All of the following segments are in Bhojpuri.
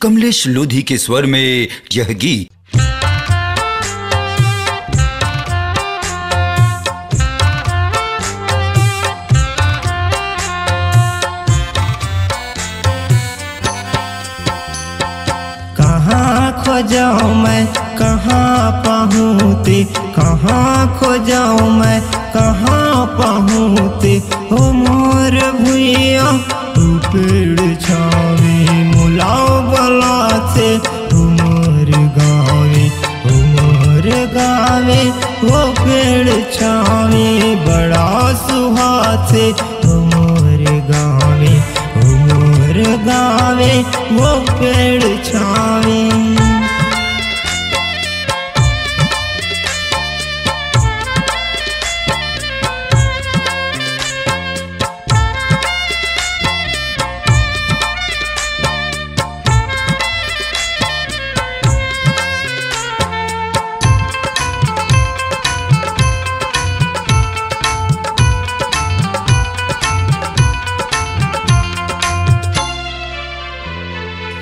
कमलेश लोधी के स्वर में यह गीत। कहाँ खोजाऊं मैं कहाँ पहुँचे, कहाँ खोजाऊं मैं कहाँ पहुँचे। हो मोर भुइया पेड़ छावे मुलाओ बला से। हो मोर गावे वो पेड़ छावे बड़ा सुहासे। हो मोर गावे वो पेड़ छावे।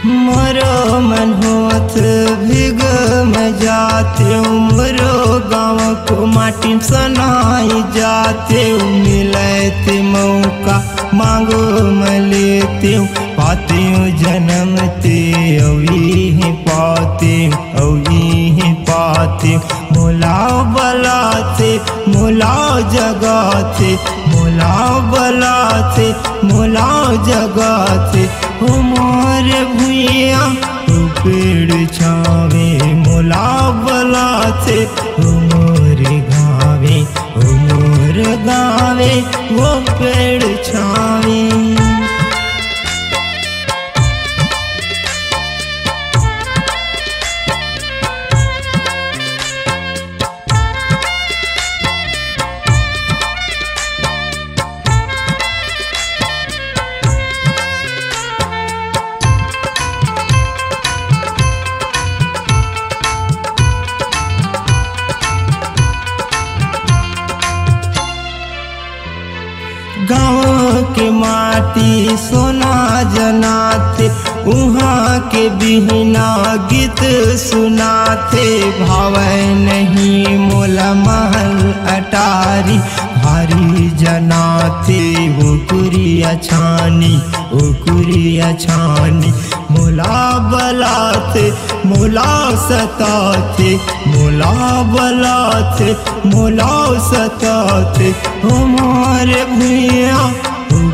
मोरो मन होत भीग में जाते, मोरो गाँव को माटी सनाई जाते। मिलते मौका मांगो मैं लेते, पाते जन्मते अवी पाते। मोलाओ बलाते मोलाओ जगाते, मोलाओ बलाते मोलाओ जगाते। हो मोर भुइया पेड़ छावे मोलाओ बलाते। हो मोर गावे वो पेड़ छावे। गाँव के माटी सोना जनाते, उहाँ के बिहना गीत सुनाते। भावे नहीं मोला महल अटारी, भारी जनाते वो कुरिया छानी। मोला बलाते मोला सताते, मोला बलाते मोला सताते। हो मोर भुइया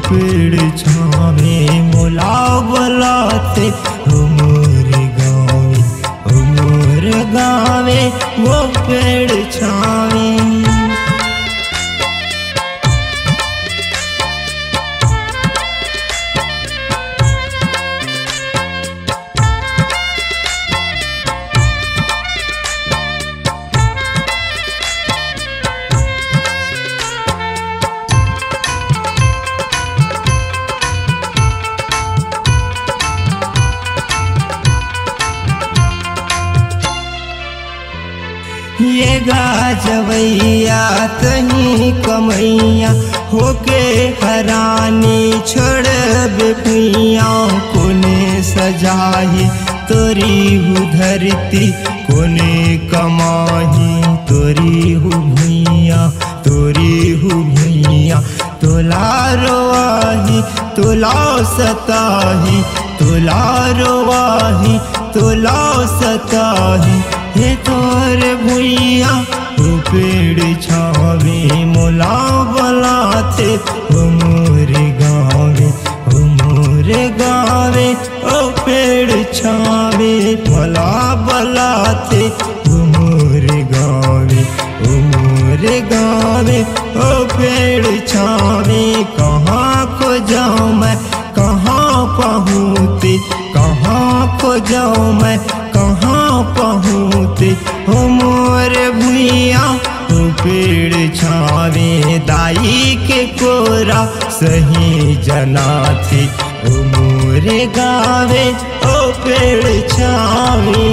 पेड़ छावे मोला बलाते। हो मोर गावे वो पेड़ छावे। ये गाजवैया तही कमैया होके हरानी छोड़ बेपुइया। कोने सजाही तोरी हु धरती, कोने कमाही तोरी हु भुइया। तोला रोवाही तोला सताही, तोला रोवाही तोला सताही। हे तोर भुइया पेड़ छावे मोला बलाते। हो मोर गावे ओ पेड़ छावे मोला बलाते। हो मोर गावे ओ पेड़ छावे। कहाँ को जाऊँ मैं कहाँ पहुँचे, कहाँ को जाऊँ मैं कहाँ पहुँचे। हो मोर भुइया पेड़ छावे दाई के कोरा सही जनाते। हो मोर गावे ओ पेड़ छावे।